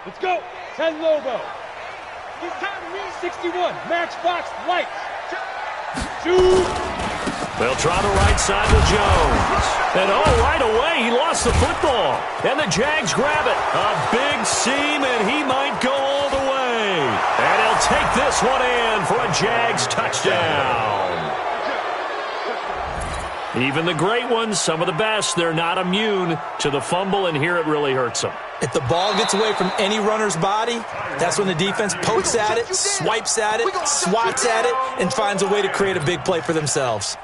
Let's go. 10 Lobo. 61. Matchbox lights. Shoot. They'll try the right side with Jones. And right away, he lost the football. And the Jags grab it. A big seam, and he might go all the way. And he'll take this one in for a Jags touchdown. Even the great ones, some of the best, they're not immune to the fumble, and here it really hurts them. If the ball gets away from any runner's body, that's when the defense pokes at it, swipes at it, swats at it, and finds a way to create a big play for themselves.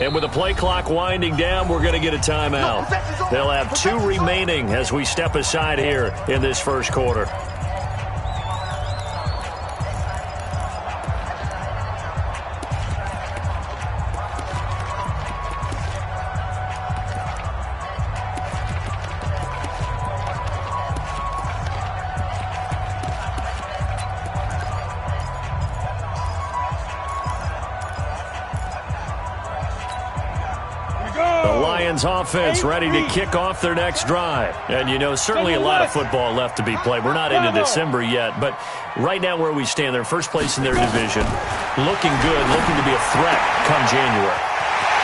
And with the play clock winding down, we're going to get a timeout. They'll have 2 remaining as we step aside here in this first quarter. Offense ready to kick off their next drive. And, certainly a lot of football left to be played. We're not into December yet, but right now where we stand, they're first place in their division, looking good, looking to be a threat come January.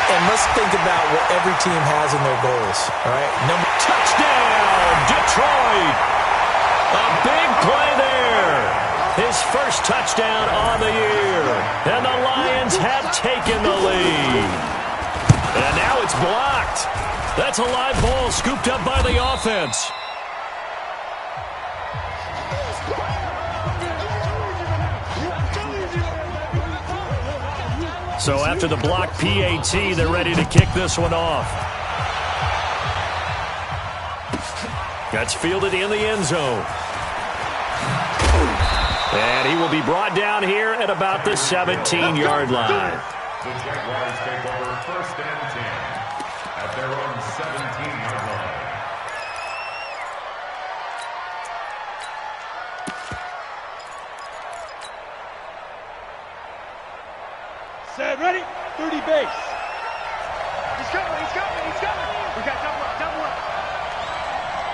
And let's think about what every team has in their goals, all right? Touchdown, Detroit! A big play there. His first touchdown on the year. And the Lions have taken the lead. And now it's blocked. That's a live ball scooped up by the offense. So after the blocked PAT, they're ready to kick this one off. That's fielded in the end zone. And he will be brought down here at about the 17-yard line. The Jaguars take over first and 10 at their own 17-yard line. Set, ready? 30 base. He's coming. We got double up.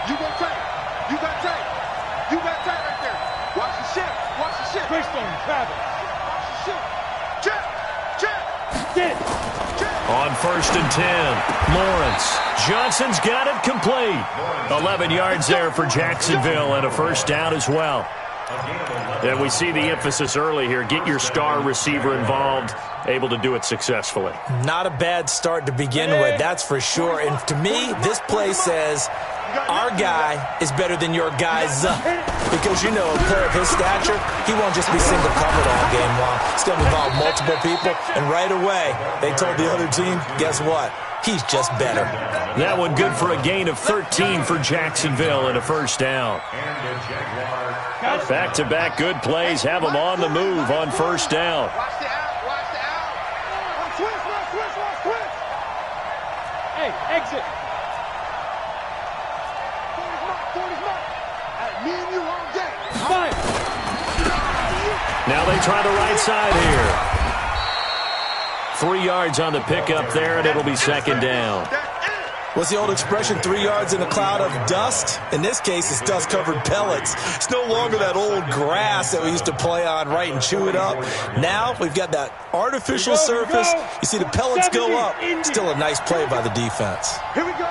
You go tight. You got tight right there. Watch the shift. Greystone, Travis. Watch the shift. Check. On first and 10, Lawrence. Johnson's got it complete. 11 yards there for Jacksonville and a first down as well. And we see the emphasis early here. Get your star receiver involved, able to do it successfully. Not a bad start to begin with, that's for sure. And to me, this play says our guy is better than your guy's. Because, a player of his stature, he won't just be single covered all game long. He's going to involve multiple people. And right away, they told the other team, guess what? He's just better. That one good for a gain of 13 for Jacksonville and a first down. Back-to-back good plays have them on the move on first down. Watch the out. Twist. Hey, exit. 40's mark. Me and you all day. Fine. Now they try the right side here. 3 yards on the pickup there, and it'll be second down. What's the old expression, 3 yards in a cloud of dust? In this case, it's dust-covered pellets. It's no longer that old grass that we used to play on, right, and chew it up. Now we've got that artificial surface. You see the pellets go up. Still a nice play by the defense. Here we go.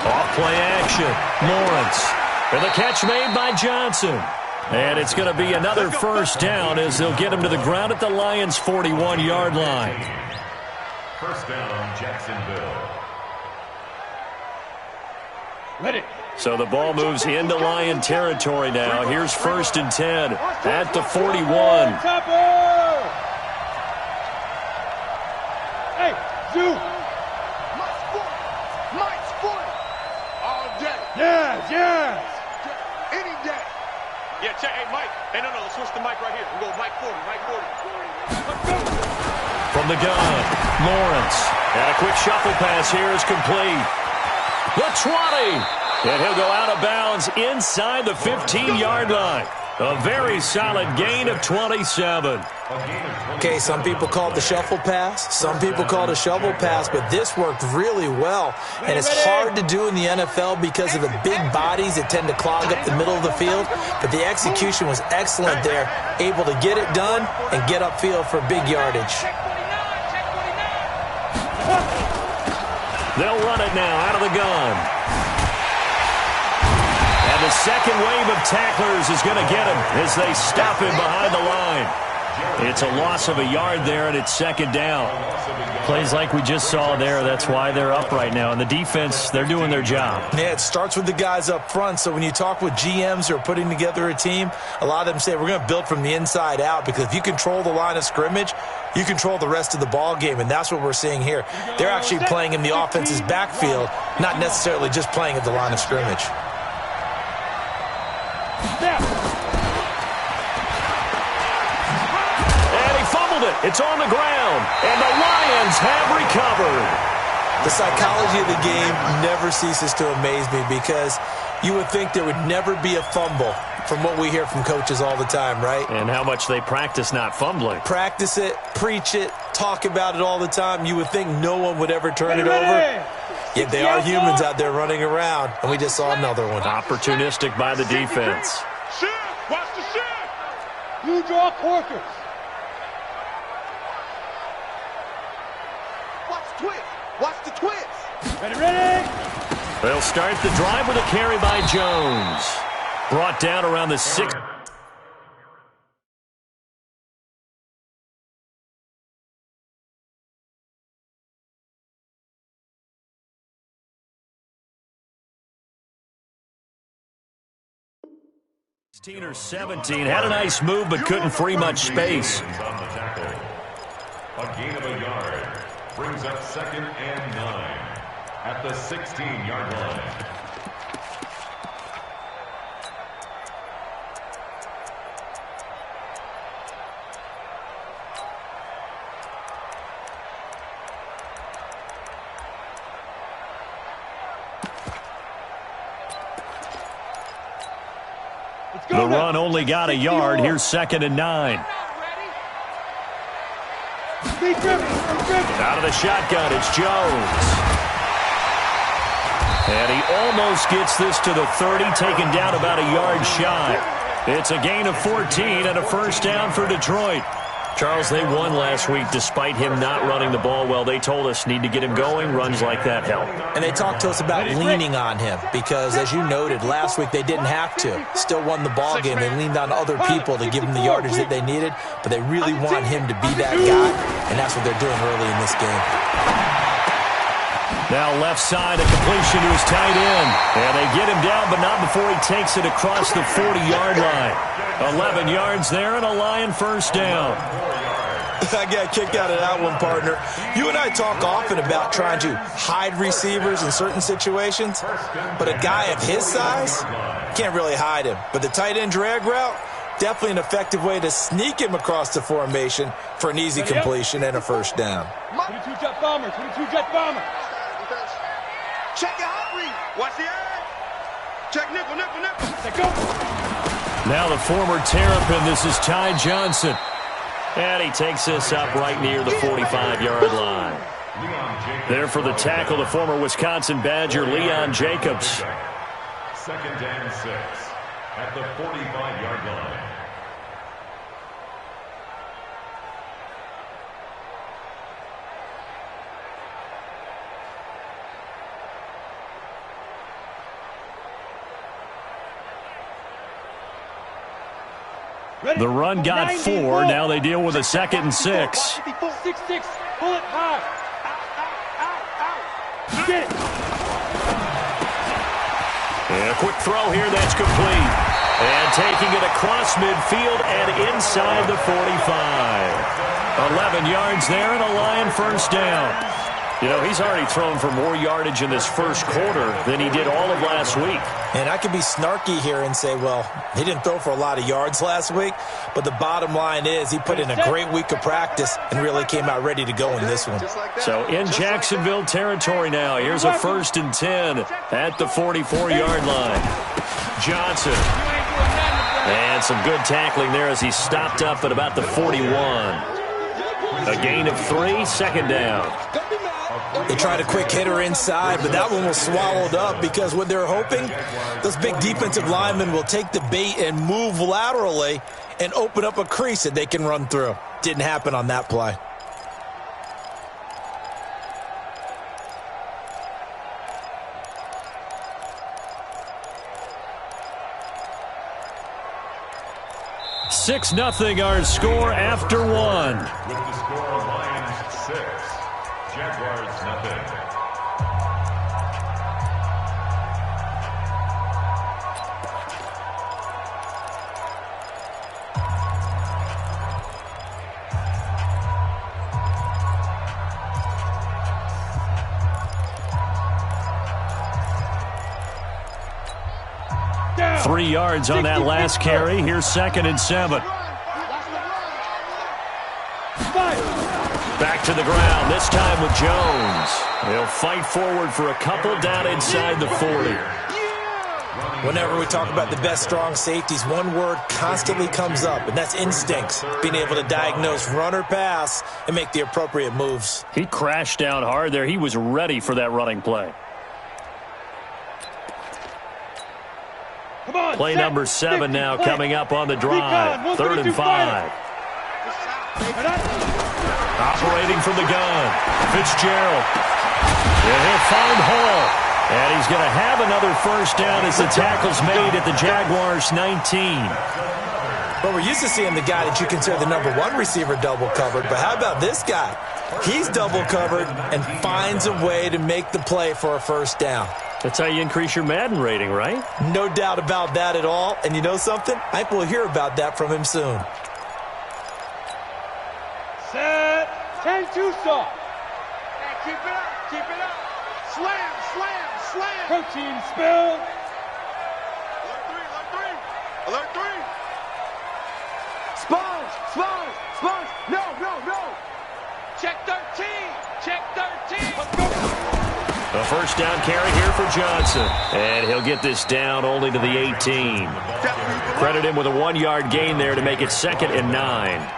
Off-play action. Lawrence. And the catch made by Johnson. And it's going to be another first down as they'll get him to the ground at the Lions' 41-yard line. First down, Jacksonville. Ready. So the ball moves into Lion territory now. Here's first and 10 at the 41. Hey, Zoo. Mike's 40. All day. Yes. Any day. Yeah, check. Hey, Mike. Hey, no, let's switch the mic right here. We'll go Mike 40, Mike 40. From the gun, Lawrence. And a quick shuffle pass here is complete. The 20. And he'll go out of bounds inside the 15-yard line. A very solid gain of 27. Okay, some people call it the shuffle pass. Some people call it a shovel pass, but this worked really well. And it's hard to do in the NFL because of the big bodies that tend to clog up the middle of the field. But the execution was excellent there, able to get it done and get upfield for big yardage. They'll run it now out of the gun. And the second wave of tacklers is going to get him as they stop him behind the line. It's a loss of a yard there, and it's second down. Plays like we just saw there, that's why they're up right now. And the defense, they're doing their job. Yeah, it starts with the guys up front. So when you talk with GMs who are putting together a team, a lot of them say we're going to build from the inside out, because if you control the line of scrimmage, you control the rest of the ball game, and that's what we're seeing here. They're actually playing in the offense's backfield, not necessarily just playing at the line of scrimmage. And he fumbled it. It's on the ground. And the Lions have recovered. The psychology of the game never ceases to amaze me, because you would think there would never be a fumble from what we hear from coaches all the time, right? And how much they practice not fumbling. Practice it, preach it, talk about it all the time. You would think no one would ever turn it over. Yet they are humans out there running around, and we just saw another one. Opportunistic by the defense. Shift! Watch the shift! You draw corkers. Watch the twist! Watch the twist! Ready? They'll start the drive with a carry by Jones. Brought down around the 6. Or 17, had a nice move but couldn't free much space. On the tackle. A gain of a yard brings up 2nd and 9 at the 16-yard line. The run only got a yard. Here's 2nd and 9. Out of the shotgun, it's Jones. And he almost gets this to the 30, taken down about a yard shy. It's a gain of 14 and a first down for Detroit. Charles, they won last week despite him not running the ball well. They told us need to get him going. Runs like that help. And they talked to us about leaning on him because, as you noted, last week they didn't have to. Still won the ball game. They leaned on other people to give them the yardage that they needed, but they really want him to be that guy, and that's what they're doing early in this game. Now left side, a completion to his tight end. And they get him down, but not before he takes it across the 40-yard line. 11 yards there and a Lion first down. I got a kick out of that one, partner. You and I talk often about trying to hide receivers in certain situations, but a guy of his size can't really hide him. But the tight end drag route, definitely an effective way to sneak him across the formation for an easy completion and a first down. 22-jet bomber, 22-jet bomber. Check your hot read. Watch the edge. Check nickel. Let go. Now the former Terrapin, this is Ty Johnson. And he takes this up right near the 45-yard line. There for the tackle, the former Wisconsin Badger, Leon Jacobs. 2nd and 6 at the 45-yard line. The run got 4. Now they deal with a 2nd and 6. 6-6. Pull it high. Get it. And a quick throw here that's complete. And taking it across midfield and inside the 45. 11 yards there and a Lion first down. You know, he's already thrown for more yardage in this first quarter than he did all of last week. And I could be snarky here and say, well, he didn't throw for a lot of yards last week, but the bottom line is he put in a great week of practice and really came out ready to go in this one. So in Jacksonville territory now, here's a 1st and 10 at the 44-yard line. Johnson. And some good tackling there as he stopped up at about the 41. A gain of 3, 2nd down. They tried a quick hitter inside, but that one was swallowed up because what they're hoping, those big defensive linemen will take the bait and move laterally and open up a crease that they can run through. Didn't happen on that play. Six nothing our score after one. With the score, Lions 6, Jaguars nothing. Down. 3 yards on that last carry. Here's 2nd and 7. Back to the ground, this time with Jones. He'll fight forward for a couple down inside the 40. Whenever we talk about the best strong safeties, one word constantly comes up, and that's instincts. Being able to diagnose run or pass and make the appropriate moves. He crashed down hard there. He was ready for that running play. Come on, Play set, number 7 50, now play. coming up on the drive. Recon, 3rd and 5. Operating from the gun. Fitzgerald. And he'll find Hall. And he's going to have another 1st down as the tackle's made at the Jaguars' 19. But we're used to seeing the guy that you consider the number 1 receiver double covered. But how about this guy? He's double covered and finds a way to make the play for a 1st down. That's how you increase your Madden rating, right? No doubt about that at all. And you know something? I think we'll hear about that from him soon. Set. 10-2 soft. Hey, keep it up, keep it up. Slam, slam, slam. Protein spill. Alert 3. Sponge, sponge, sponge. No, no, no. Check 13, check 13. Let's go. A 1st down carry here for Johnson. And he'll get this down only to the 18. Credit him with a 1-yard gain there to make it 2nd and 9.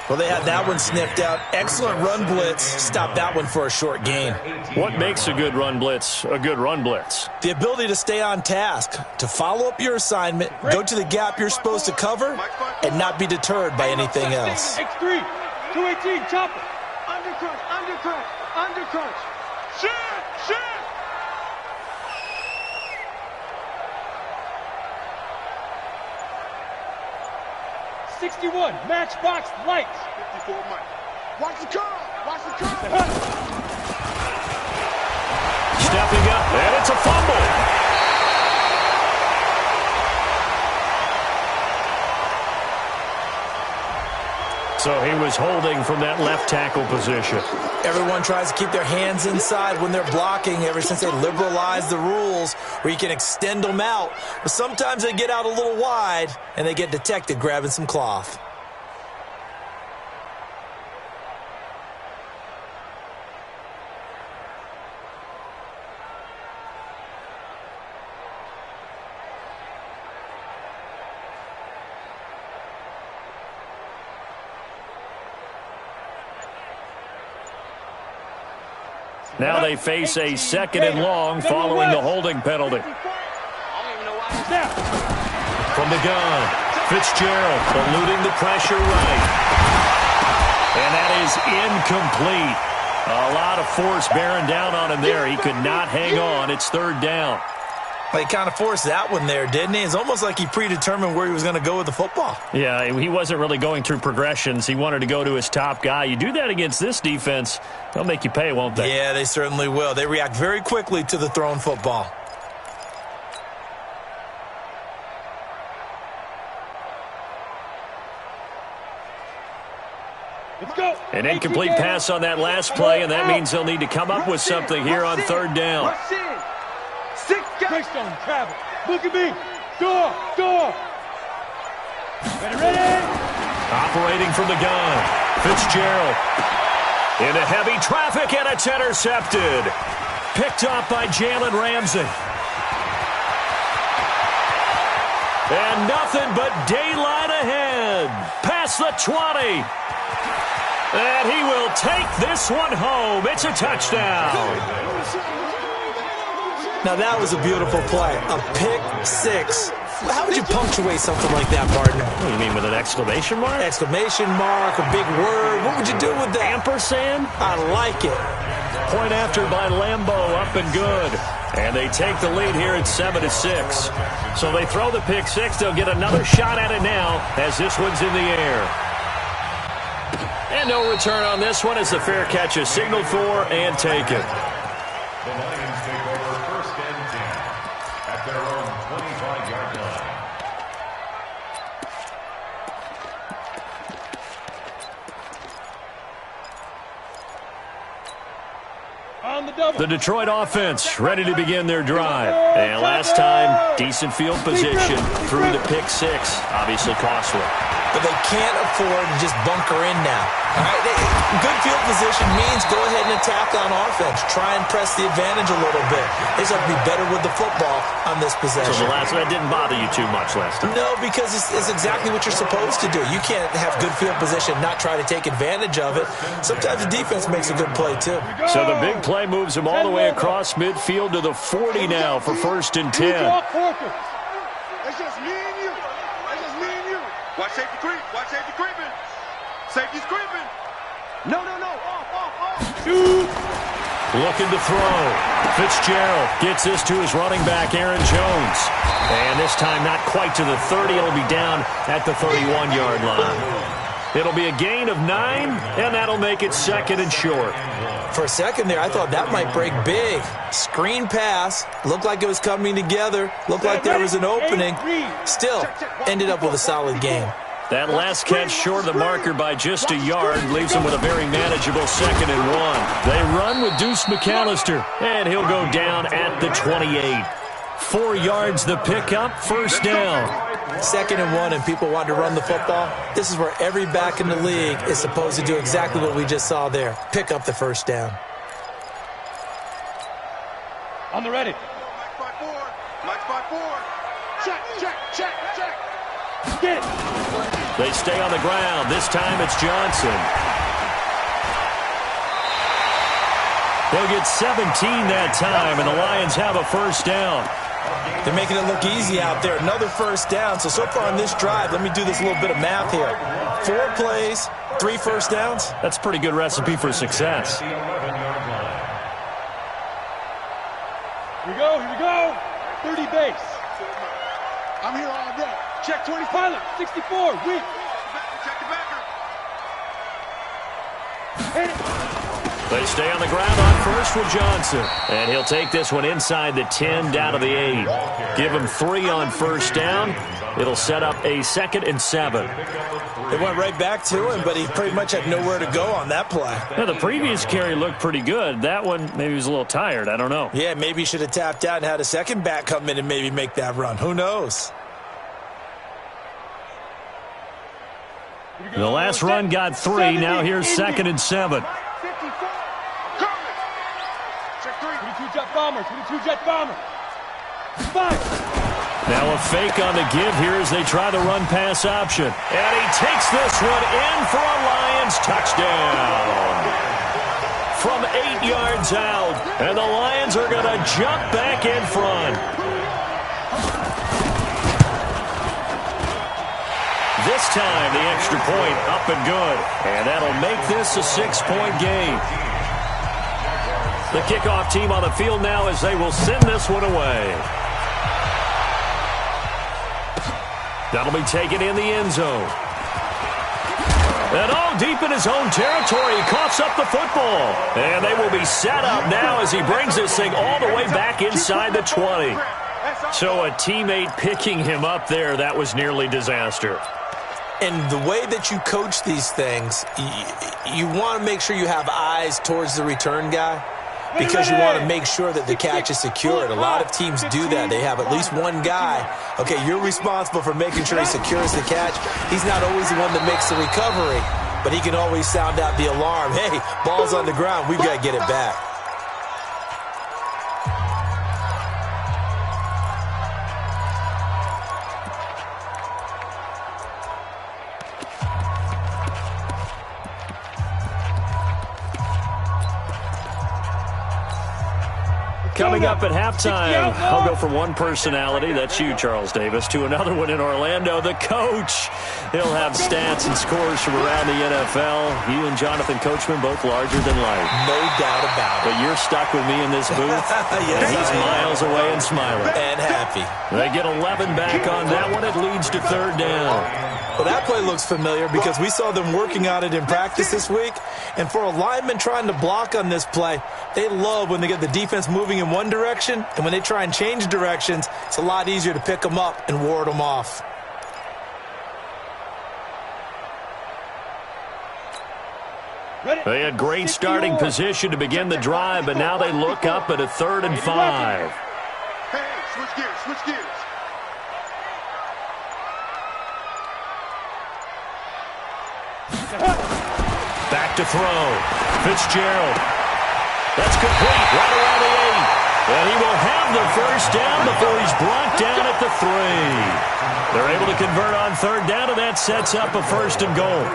Well, they had that one sniffed out. Excellent run blitz. Stop that one for a short gain. What makes a good run blitz a good run blitz? The ability to stay on task, to follow up your assignment, go to the gap you're supposed to cover, and not be deterred by anything else. X3. 218. Chopper. Undercrunch, undercrunch, undercrunch. Shit, shit. 61. Matchbox lights. 54 Mike. Watch the curve. Watch the curve. Stepping up, and it's a fumble. So he was holding from that left tackle position. Everyone tries to keep their hands inside when they're blocking ever since they liberalized the rules where you can extend them out. But sometimes they get out a little wide and they get detected grabbing some cloth. Now they face a 2nd and long following the holding penalty. From the gun, Fitzgerald eluding the pressure right. And that is incomplete. A lot of force bearing down on him there. He could not hang on. It's 3rd down. Well, he kind of forced that one there, didn't he? It's almost like he predetermined where he was going to go with the football. Yeah, he wasn't really going through progressions. He wanted to go to his top guy. You do that against this defense, they'll make you pay, won't they? Yeah, they certainly will. They react very quickly to the thrown football. Let's go. An incomplete pass on that last play, and that means they'll need to come up with something here on third down. Rush in. 6 guys. Greystone, travel. Look at me. Door. Ready. Operating from the gun, Fitzgerald. Into heavy traffic, and it's intercepted. Picked up by Jalen Ramsey. And nothing but daylight ahead. Past the 20. And he will take this one home. It's a touchdown. Now that was a beautiful play. A pick six. How would you punctuate something like that, partner? What do you mean, with an exclamation mark? Exclamation mark, a big word. What would you do with that? Ampersand? I like it. Point after by Lambeau, up and good. And they take the lead here at 7-6. So they throw the pick six. They'll get another shot at it now as this one's in the air. And no return on this one as the fair catch is signaled for and taken. The Lions take over 1st and 10 at their own 25-yard line. On the double. The Detroit offense ready to begin their drive. And last time, decent field position through the pick six. Obviously costly. But they can't afford to just bunker in now. All right? Good field position means go ahead and attack on offense. Try and press the advantage a little bit. They just have to be better with the football on this possession. So that didn't bother you too much last time? No, because it's exactly what you're supposed to do. You can't have good field position, not try to take advantage of it. Sometimes the defense makes a good play, too. So the big play moves them all the way across midfield to the 40 now for 1st and 10. It's just me and you. Watch safety creep. Watch safety creeping. Safety's creeping. No. Off. Shoot. Looking to throw. Fitzgerald gets this to his running back, Aaron Jones. And this time not quite to the 30. It'll be down at the 31-yard line. It'll be a gain of 9, and that'll make it 2nd and short. For a second there, I thought that might break big. Screen pass. Looked like it was coming together. Looked like there was an opening. Still, ended up with a solid game. That last catch short of the marker by just a yard leaves them with a very manageable 2nd and 1. They run with Deuce McAllister, and he'll go down at the 28. 4 yards the pickup, 1st down. 2nd and 1, and people want to run the football. This is where every back in the league is supposed to do exactly what we just saw there. Pick up the 1st down. On the ready. Mike 5-4. Check. Get it. They stay on the ground. This time it's Johnson. They'll get 17 that time, and the Lions have a 1st down. They're making it look easy out there. Another 1st down. So far on this drive, let me do this little bit of math here. 4 plays, 3 1st downs. That's a pretty good recipe for success. Here we go. 30 base. I'm here all day. Check 20 pilot. 64. Weak. Check the backer. Hit it. They stay on the ground on 1st with Johnson. And he'll take this one inside the 10 down to the 8. Give him 3 on 1st down. It'll set up a 2nd and 7. They went right back to him, but he pretty much had nowhere to go on that play. Now, the previous carry looked pretty good. That one, maybe he was a little tired. I don't know. Yeah, maybe he should have tapped out and had a second back come in and maybe make that run. Who knows? The last run got 3. Now here's 2nd and 7. 22 jet bomber. 22 jet bomber. 5. Now a fake on the give here as they try the run-pass option. And he takes this one in for a Lions touchdown. From 8 yards out. And the Lions are going to jump back in front. This time, the extra point up and good. And that'll make this a 6-point game. The kickoff team on the field now as they will send this one away. That'll be taken in the end zone. And all deep in his own territory, he coughs up the football. And they will be set up now as he brings this thing all the way back inside the 20. So a teammate picking him up there, that was nearly disaster. And the way that you coach these things, you want to make sure you have eyes towards the return guy because you want to make sure that the catch is secured. A lot of teams do that. They have at least one guy. Okay, you're responsible for making sure he secures the catch. He's not always the one that makes the recovery, but he can always sound out the alarm. Hey, ball's on the ground. We've got to get it back. Coming up at halftime, I'll go from one personality, that's you, Charles Davis, to another one in Orlando, the coach. He'll have stats and scores from around the NFL. You and Jonathan Coachman, both larger than life. No doubt about it. But you're stuck with me in this booth. Yes, and he's miles away and smiling. And happy. They get 11 back on that one. It leads to third down. Well, that play looks familiar because we saw them working on it in practice this week. And for a lineman trying to block on this play, they love when they get the defense moving in one direction. And when they try and change directions, it's a lot easier to pick them up and ward them off. They had great starting position to begin the drive, but now they look up at a 3rd and 5. Hey, switch gears, switch gears. Back to throw. Fitzgerald. That's complete right around the 8. And he will have the first down before he's brought down at the 3. They're able to convert on third down, and that sets up a 1st and goal.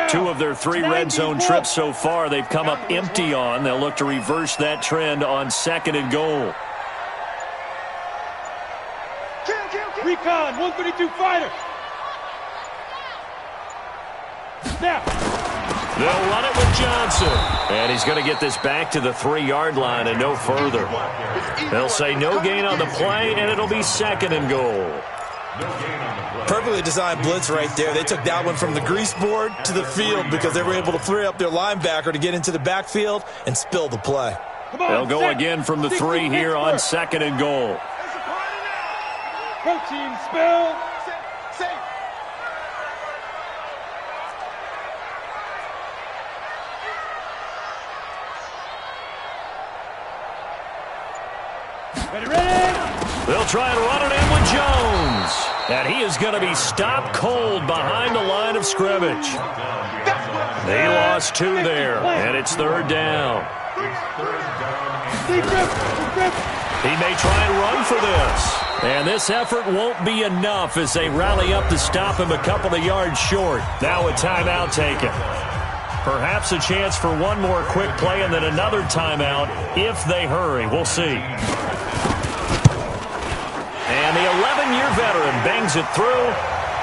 Two of their 3 red zone trips so far, they've come up empty on. They'll look to reverse that trend on 2nd and goal. Recon, 132 fighter. Now. They'll run it with Johnson. And he's going to get this back to the 3-yard line and no further. They'll say no gain on the play, and it'll be 2nd and goal. Perfectly designed blitz right there. They took that one from the grease board to the field because they were able to free up their linebacker to get into the backfield and spill the play. They'll go again from the 3 here on 2nd and goal. Protein spill. Ready. They'll try and run it in with Jones. And he is going to be stopped cold behind the line of scrimmage. They lost 2 there, and it's 3rd down. He may try and run for this. And this effort won't be enough as they rally up to stop him a couple of yards short. Now a timeout taken. Perhaps a chance for one more quick play and then another timeout if they hurry. We'll see. And the 11-year veteran bangs it through.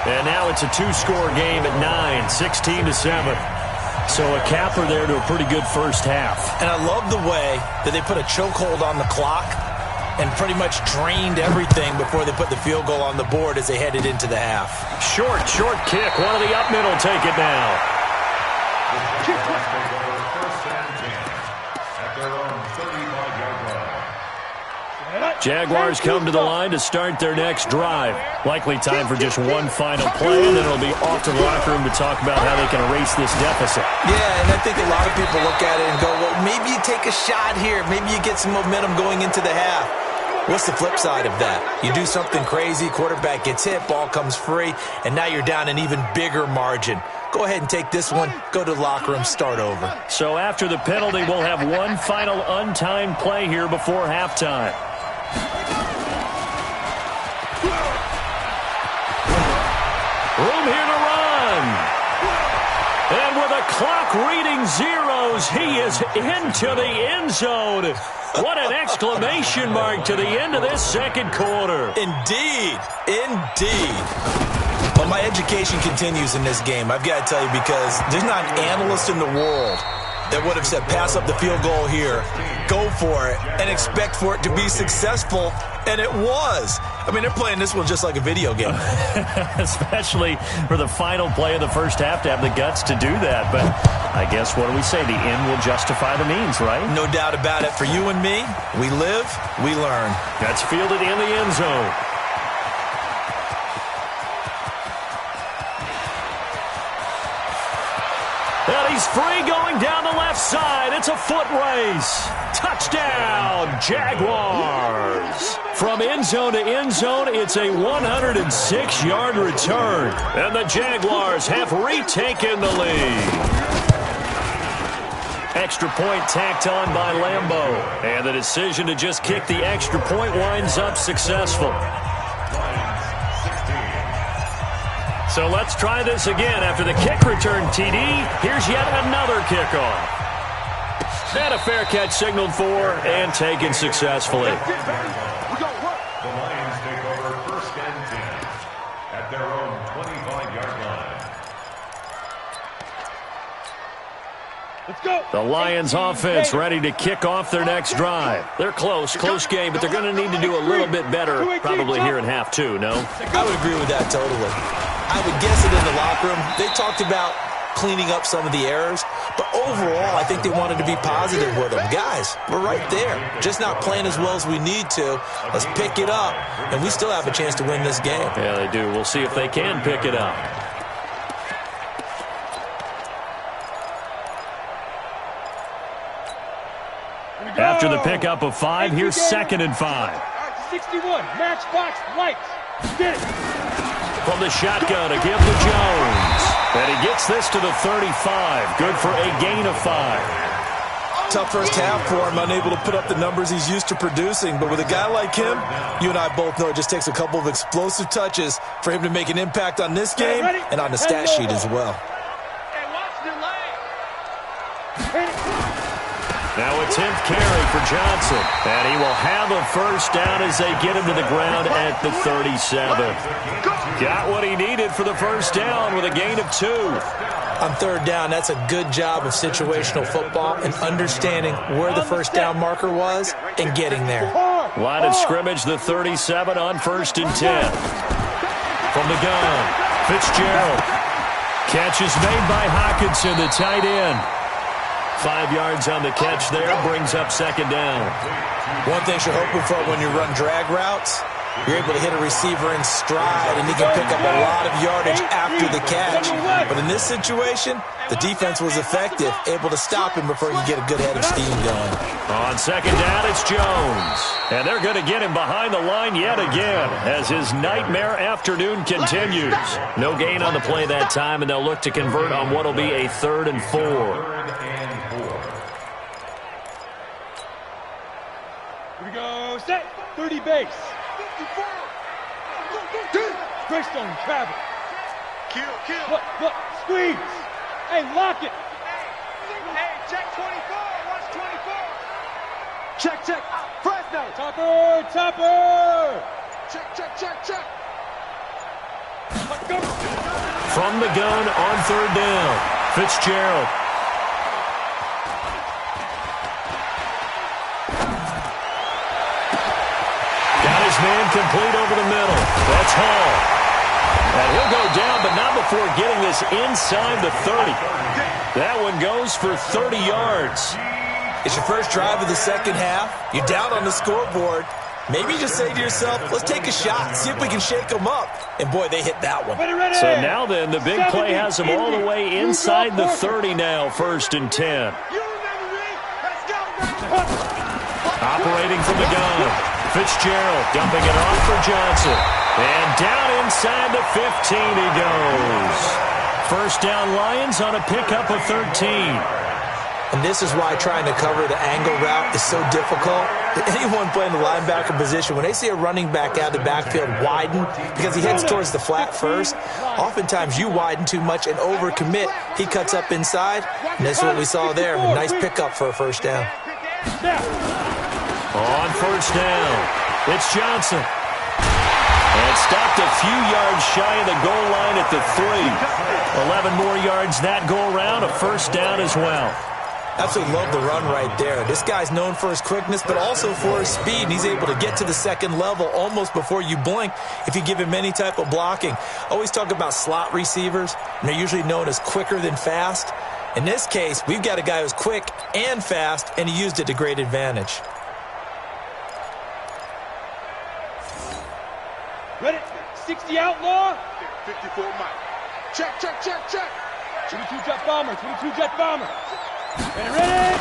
And now it's a 2-score game at 9, 16-7. So a capper there to a pretty good first half. And I love the way that they put a chokehold on the clock and pretty much drained everything before they put the field goal on the board as they headed into the half. Short kick. One of the up middle take it now. Jaguars come to the line to start their next drive. Likely time for just one final play, and then it'll be off to the locker room to talk about how they can erase this deficit. Yeah, and I think a lot of people look at it and go, well, maybe you take a shot here. Maybe you get some momentum going into the half. What's the flip side of that? You do something crazy, quarterback gets hit, ball comes free, and now you're down an even bigger margin. Go ahead and take this one, go to the locker room, start over. So after the penalty, we'll have one final untimed play here before halftime. Room here to run. And with a clock reading zeros, he is into the end zone. What an exclamation mark to the end of this second quarter. Indeed. But my education continues in this game, I've got to tell you, because there's not an analyst in the world that would have said pass up the field goal here, go for it, and expect for it to be successful, and it was. I mean, they're playing this one just like a video game. Especially for the final play of the first half to have the guts to do that. But I guess, what do we say? The end will justify the means, right? No doubt about it. For you and me, we live, we learn. That's fielded in the end zone. And he's free going down the left side. It's a foot race. Touchdown, Jaguars. From end zone to end zone, it's a 106-yard return. And the Jaguars have retaken the lead. Extra point tacked on by Lambeau. And the decision to just kick the extra point winds up successful. So let's try this again. After the kick return TD, here's yet another kickoff. And a fair catch signaled for and taken successfully. The Lions take over 1st and 10 at their own 25-yard line. Let's go. The Lions offense ready to kick off their next drive. They're close game, but they're going to need to do a little bit better probably here in half two, no? I would agree with that totally. I would guess it in the locker room. They talked about cleaning up some of the errors, but overall, I think they wanted to be positive with them. Guys, we're right there. Just not playing as well as we need to. Let's pick it up, and we still have a chance to win this game. Yeah, they do. We'll see if they can pick it up. After the pickup of 5, here's 2nd and 5. 61, matchbox lights. Get it. From the shotgun to give to Jones. And he gets this to the 35. Good for a gain of 5. Tough first half for him, unable to put up the numbers he's used to producing. But with a guy like him, you and I both know it just takes a couple of explosive touches for him to make an impact on this game and on the stat sheet as well. Now a 10th carry for Johnson. And he will have a first down as they get him to the ground at the 37. Got what he needed for the first down with a gain of 2. On 3rd down, that's a good job of situational football and understanding where the first down marker was and getting there. Line of scrimmage, the 37 on 1st and 10. From the gun, Fitzgerald. Catch is made by Hockenson, the tight end. 5 yards on the catch there, brings up 2nd down. One thing you're hoping for when you run drag routes, you're able to hit a receiver in stride, and he can pick up a lot of yardage after the catch. But in this situation, the defense was effective, able to stop him before he could get a good head of steam going. On 2nd down, it's Jones. And they're going to get him behind the line yet again as his nightmare afternoon continues. No gain on the play that time, and they'll look to convert on what will be a 3rd and 4. Here we go. Set. 30 base. Greystone travel. Kill. Look. Squeeze. Hey, lock it. Hey, check 24. Watch 24. Check. Fresno. Topper. Check. From the gun on 3rd down, Fitzgerald. Got his man complete over the middle. That's Hall. And he'll go down, but not before getting this inside the 30. That one goes for 30 yards. It's your first drive of the second half. You're down on the scoreboard. Maybe just say to yourself, let's take a shot, see if we can shake them up. And, boy, they hit that one. So now then, the big play has them all the way inside the 30 now, 1st and 10. Operating from the gun. Fitzgerald dumping it off for Johnson. And down inside the 15 he goes. First down Lions on a pickup of 13. And this is why trying to cover the angle route is so difficult. Anyone playing the linebacker position, when they see a running back out of the backfield widen because he heads towards the flat first, oftentimes you widen too much and overcommit. He cuts up inside, and that's what we saw there. A nice pickup for a first down. On 1st down, it's Johnson. And stopped a few yards shy of the goal line at the 3. 11 more yards that go around, a first down as well. Absolutely love the run right there. This guy's known for his quickness, but also for his speed. And he's able to get to the second level almost before you blink if you give him any type of blocking. Always talk about slot receivers, and they're usually known as quicker than fast. In this case, we've got a guy who's quick and fast, and he used it to great advantage. Ready? 60 outlaw. 54 Mike. Check, check, check, check. 22 jet bomber, 22 jet bomber. Ready?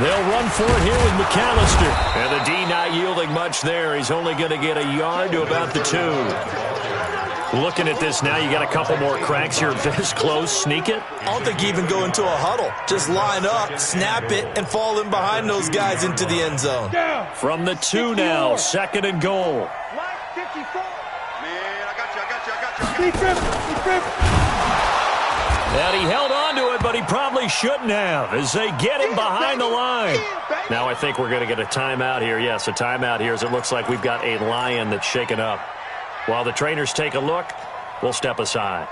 They'll run for it here with McAllister. And the D not yielding much there. He's only going to get a yard to about the 2. Looking at this now, you got a couple more cracks here. This close, sneak it. I don't think you even go into a huddle. Just line up, snap it, and fall in behind those guys into the end zone. From the 2 now, 2nd and goal. Mike 54. Man, I got you. And he held on to it, but he probably shouldn't have as they get him behind the line. Now I think we're going to get a timeout here. Yes, a timeout here as it looks like we've got a Lion that's shaken up. While the trainers take a look, we'll step aside.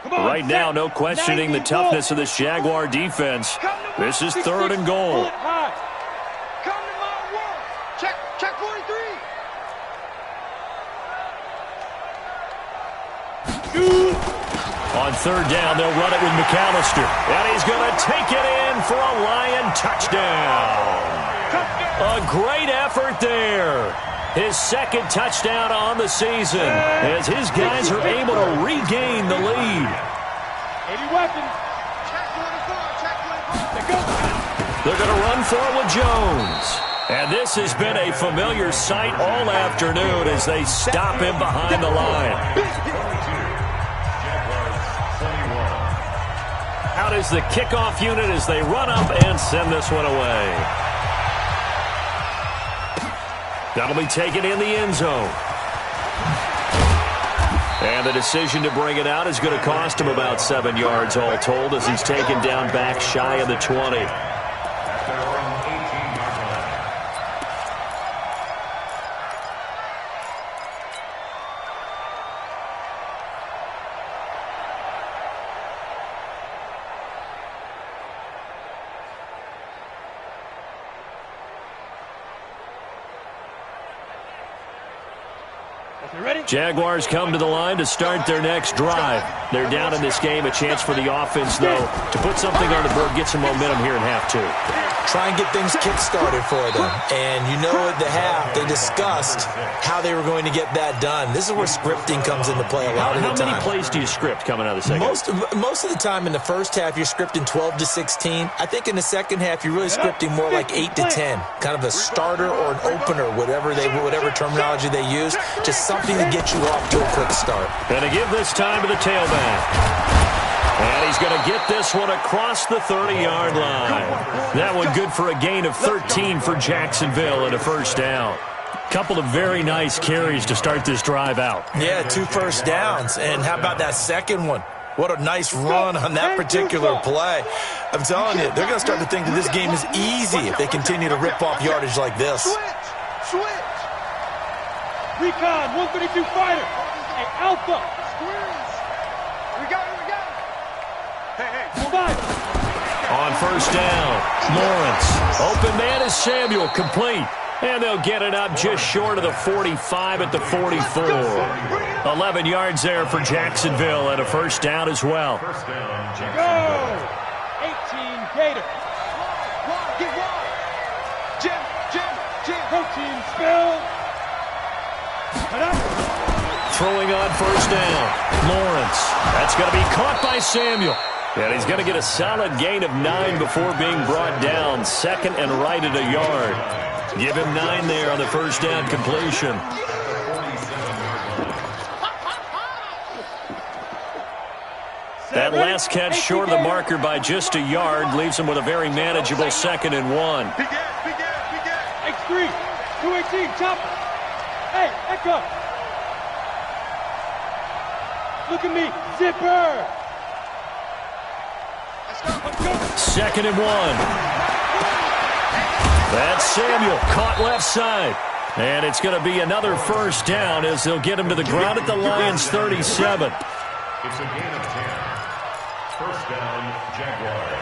Right now, no questioning the toughness of this Jaguar defense. This is 3rd and goal. Come to my world. Check 43. On 3rd down, they'll run it with McAllister. And he's going to take it in for a Lion touchdown. A great effort there. His 2nd touchdown on the season as his guys are able to regain the lead. 80 weapons. They're going to run for it with Jones. And this has been a familiar sight all afternoon as they stop him behind the line. Out is the kickoff unit as they run up and send this one away. That'll be taken in the end zone. And the decision to bring it out is going to cost him about 7 yards all told as he's taken down back shy of the 20. Jaguars come to the line to start their next drive. They're down in this game. A chance for the offense, though, to put something on the board, get some momentum here in half 2. Try and get things kick-started for them. And you know at the half, they discussed how they were going to get that done. This is where scripting comes into play a lot of the time. How many plays do you script coming out of the second? Most of the time in the first half, you're scripting 12 to 16. I think in the second half, you're really scripting more like 8 to 10. Kind of a starter or an opener, whatever terminology they use. Just something to get you off to a quick start. And to give this time to the tailback. And he's going to get this one across the 30-yard line. That one good for a gain of 13 for Jacksonville and a 1st down. Couple of very nice carries to start this drive out. Yeah, 2 first downs. And how about that second one? What a nice run on that particular play. I'm telling you, they're going to start to think that this game is easy if they continue to rip off yardage like this. Switch. Recon, 132 fighter. Hey, Alpha. We got it. Hey. On 1st down, Lawrence. Open man is Samuel, complete. And they'll get it up just short of the 45 at the 44. 11 yards there for Jacksonville and a 1st down as well. Go! 18 Gator. Get wide. Jim. Protein spill. Throwing on 1st down, Lawrence. That's going to be caught by Samuel. And he's going to get a solid gain of 9 before being brought down. 2nd and right at a yard. Give him 9 there on the 1st down completion. That last catch short of the marker by just a yard leaves him with a very manageable 2nd and 1. X3, 218, chopper. Hey, Echo. Look at me, zipper. 2nd and 1. That's Samuel, caught left side. And it's going to be another first down as they'll get him to the ground at the Lions' 37. It's a gain of 10. First down, Jaguars.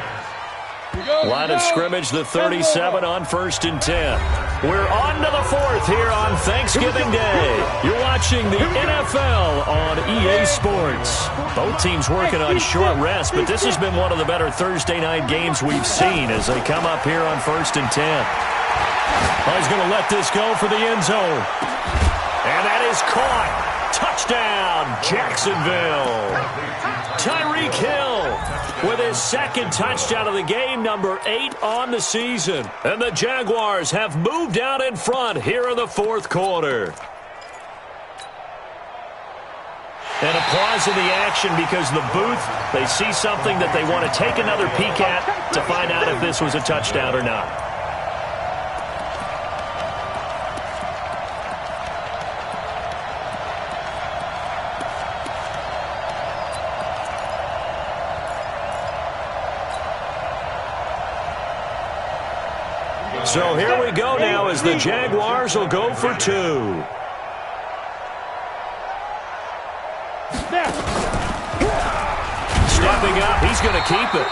Line of scrimmage, the 37 on 1st and 10. We're on to the 4th here on Thanksgiving Day. You're watching the NFL on EA Sports. Both teams working on short rest, but this has been one of the better Thursday night games we've seen as they come up here on 1st and 10. Oh, he's going to let this go for the end zone. And that is caught. Touchdown, Jacksonville. Tyreek Hill with his 2nd touchdown of the game, number 8 on the season. And the Jaguars have moved out in front here in the 4th quarter. And a pause in the action because the booth, they see something that they want to take another peek at to find out if this was a touchdown or not. So here we go now as the Jaguars will go for 2. Stepping up, he's going to keep it.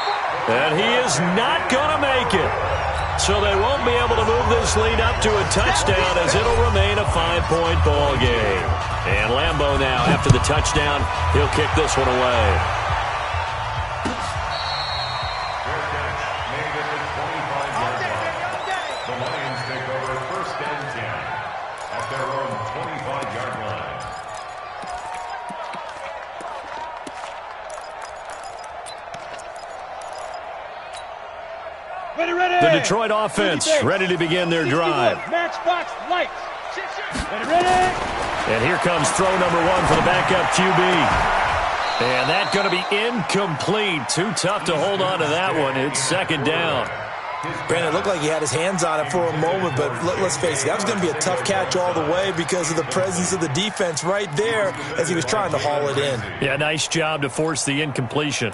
And he is not going to make it. So they won't be able to move this lead up to a touchdown as it'll remain a 5-point ball game. And Lambeau now, after the touchdown, he'll kick this one away. The Detroit offense ready to begin their drive. Matchbox lights. Ready. And here comes throw number 1 for the backup QB. And that's going to be incomplete. Too tough to hold on to that one. It's 2nd down. Brandon, it looked like he had his hands on it for a moment, but let's face it, that was going to be a tough catch all the way because of the presence of the defense right there as he was trying to haul it in. Yeah, nice job to force the incompletion.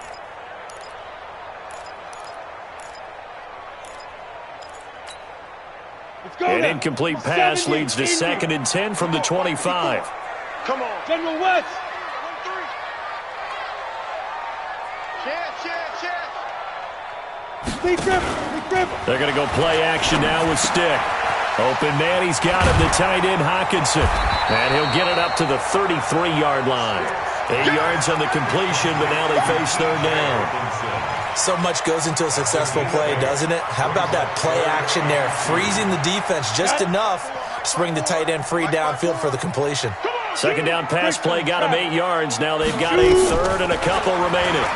An incomplete pass leads to 2nd and 10 from the 25. Come on. General West. 1-3. They're going to go play action now with Stick. Open man, he's got him, the tight end Hockenson. And he'll get it up to the 33-yard line. 8 yards on the completion, but now they face 3rd down. So much goes into a successful play, doesn't it? How about that play action there, freezing the defense just enough to bring the tight end free downfield for the completion. 2nd down pass play got him 8 yards. Now they've got a 3rd and a couple remaining.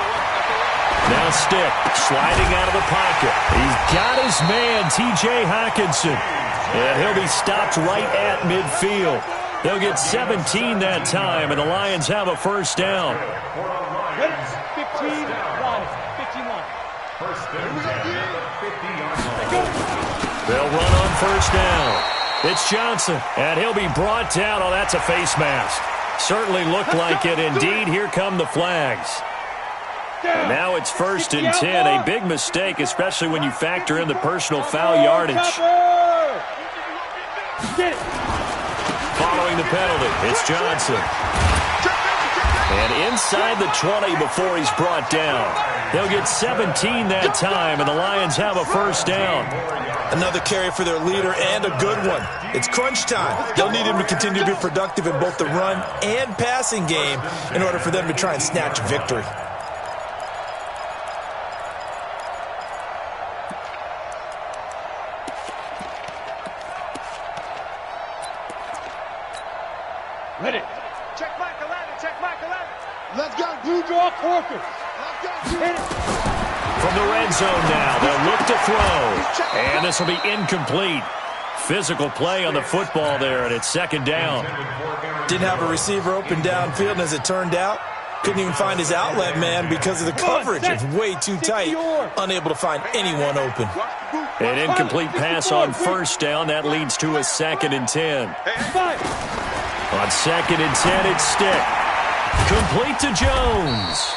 Now Stick sliding out of the pocket. He's got his man, T.J. Hockenson. And he'll be stopped right at midfield. They'll get 17 that time, and the Lions have a 1st down. 15 line. First and 10 at the 50-yard line. They'll run on 1st down. It's Johnson, and he'll be brought down. Oh, that's a face mask. Certainly looked like it. Indeed, here come the flags. And now it's 1st and 10. A big mistake, especially when you factor in the personal foul yardage. Following the penalty, it's Johnson. And inside the 20 before he's brought down. They'll get 17 that time, and the Lions have a 1st down. Another carry for their leader and a good one. It's crunch time. They'll need him to continue to be productive in both the run and passing game in order for them to try and snatch victory. Ready. Check Mike 11. Check Mike 11. Let's go. Blue draw quarters. Let's go. Hit it. From the red zone now, they'll look to throw. And this will be incomplete. Physical play on the football there, and it's 2nd down. Didn't have a receiver open downfield, and as it turned out, couldn't even find his outlet man because of the coverage. It's way too tight, unable to find anyone open. An incomplete pass on 1st down. That leads to a 2nd and 10. On 2nd and 10, it's Stick. Complete to Jones.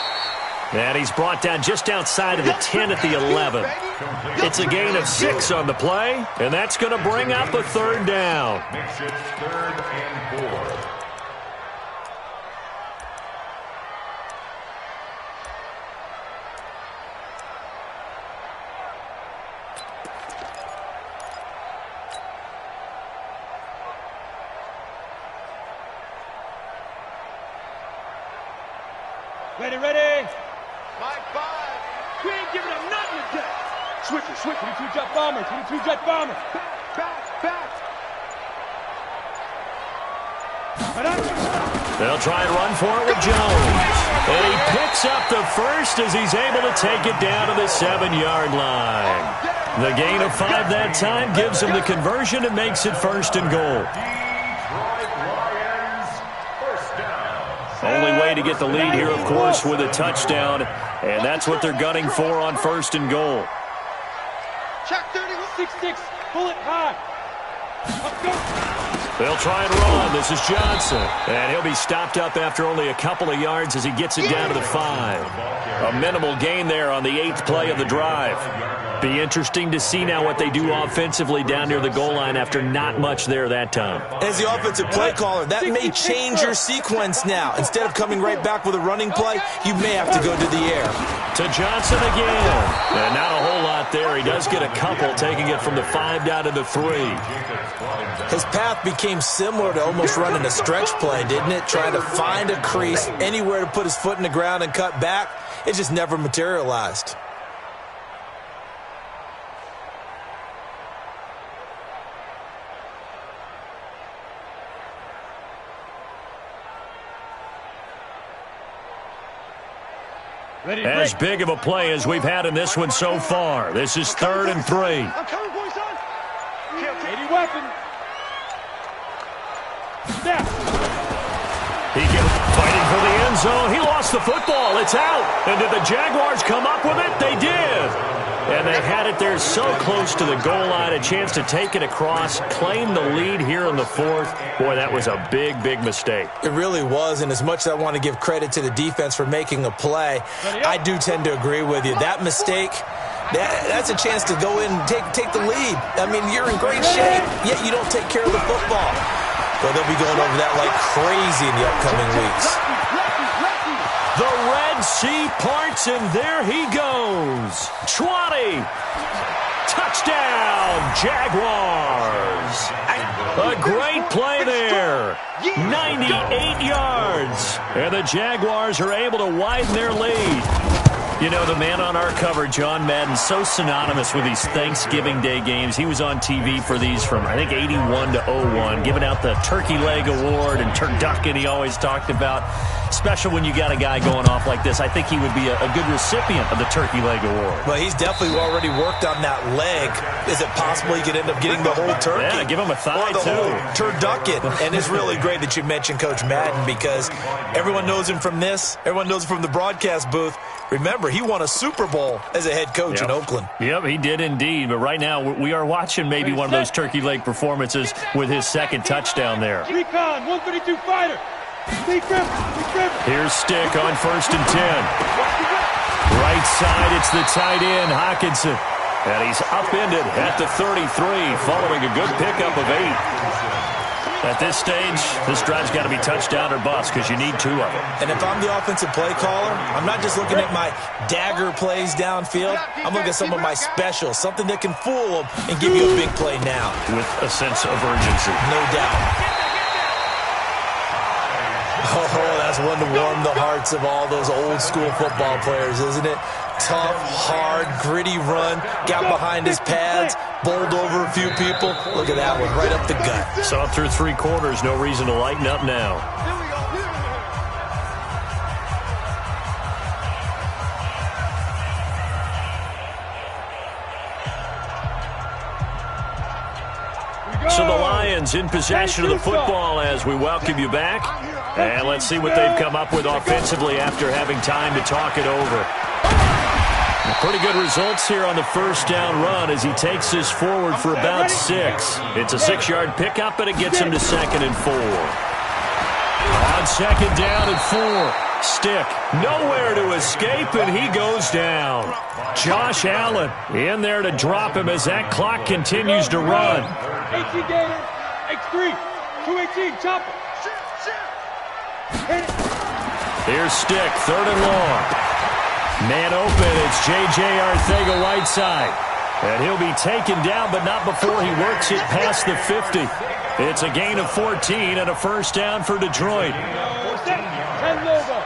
And he's brought down just outside of the 10 at the 11. It's a gain of 6 on the play, and that's going to bring up a third down. Makes it 3rd and 4. Ready. Mike 5. We ain't giving them nothing to get. Switch. 22 jet bombers. Back. They'll try and run for it with Jones. And he picks up the first as he's able to take it down to the 7-yard line. The gain of 5 that time gives him the conversion and makes it 1st and goal. Only way to get the lead here, of course, with a touchdown. And that's what they're gunning for on 1st and goal. Check 31. 6-6. Pull it high. Let's go. They'll try and run. This is Johnson. And he'll be stopped up after only a couple of yards as he gets it down to the 5. A minimal gain there on the 8th play of the drive. Be interesting to see now what they do offensively down near the goal line after not much there that time. As the offensive play caller, that may change your sequence now. Instead of coming right back with a running play, you may have to go to the air. To Johnson again. And not a whole lot there. He does get a couple, taking it from the 5 down to the 3. His path became similar to almost running a stretch play, didn't it? Trying to find a crease, anywhere to put his foot in the ground and cut back. It just never materialized. As big of a play as we've had in this one so far. This is 3rd and 3. I'm coming, boys, son. 80 weapon. Snap. He gets fighting for the end zone. He lost the football. It's out. And did the Jaguars come up with it? They did. And they had it there so close to the goal line. A chance to take it across, claim the lead here in the 4th. Boy, that was a big, big mistake. It really was, and as much as I want to give credit to the defense for making a play, I do tend to agree with you. That mistake, that's a chance to go in and take the lead. I mean, you're in great shape, yet you don't take care of the football. But they'll be going over that like crazy in the upcoming weeks. The Red Sea parts, and there he goes. 20. Touchdown, Jaguars. A great play there. 98 yards. And the Jaguars are able to widen their lead. You know, the man on our cover, John Madden, so synonymous with these Thanksgiving Day games. He was on TV for these from, I think, 81 to 01, giving out the Turkey Leg Award and turducken he always talked about. Special when you got a guy going off like this. I think he would be a good recipient of the Turkey Leg Award. Well, he's definitely already worked on that leg. Is it possible he could end up getting the whole turkey? Yeah, give him a thigh, or the too. whole turducken. And it's really great that you mentioned Coach Madden because everyone knows him from this. Everyone knows him from the broadcast booth. Remember, he won a Super Bowl as a head coach in Oakland. Yep, he did indeed. But right now, we are watching maybe one of those turkey leg performances with his 2nd touchdown there. Recon, 132 fighter. Here's Stick on 1st and 10. Right side, it's the tight end, Hawkinson. And he's upended at the 33, following a good pickup of 8. At this stage, this drive's got to be touchdown or bust because you need 2 of them. And if I'm the offensive play caller, I'm not just looking at my dagger plays downfield. I'm looking at some of my specials, something that can fool them and give you a big play now. With a sense of urgency. No doubt. Oh, that's one to warm the hearts of all those old school football players, isn't it? Tough, hard, gritty run, got behind his pads, bowled over a few people. Look at that one, right up the gut. Saw it through 3 quarters, no reason to lighten up now. So the Lions in possession of the football as we welcome you back. And let's see what they've come up with offensively after having time to talk it over. Pretty good results here on the 1st down run as he takes this forward for about 6. It's a 6-yard pickup, and it gets him to 2nd and 4. On 2nd down and 4. Stick, nowhere to escape, and he goes down. Josh Allen in there to drop him as that clock continues to run. 18 Gator, X3, 218, chopper. Here's Stick, 3rd and long. Man open, it's J.J. Arcega-Whiteside. And he'll be taken down, but not before he works it past the 50. It's a gain of 14 and a first down for Detroit. 10 logo.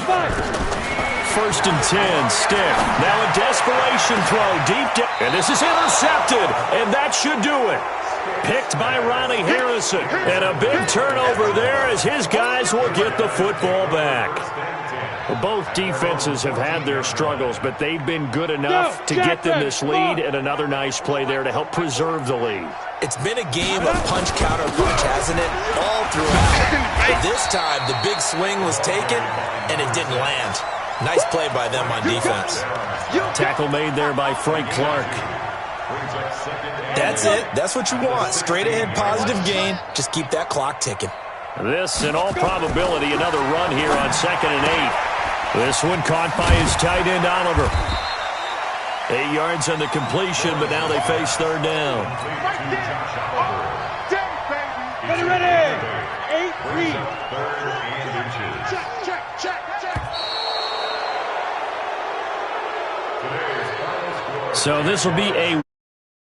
5. First and 10, Stick. Now a desperation throw deep down. And this is intercepted, and that should do it. Picked by Ronnie Harrison. And a big turnover there as his guys will get the football back. Well, both defenses have had their struggles, but they've been good enough to get them this lead, and another nice play there to help preserve the lead. It's been a game of punch, counter, punch, hasn't it? All throughout. But this time, the big swing was taken, and it didn't land. Nice play by them on defense. Tackle made there by Frank Clark. That's it. That's what you want. Straight ahead positive gain. Just keep that clock ticking. This, in all probability, another run here on 2nd and 8. This one caught by his tight end, Oliver. 8 yards on the completion, but now they face 3rd down. Ready. 8 read. Check. So this will be a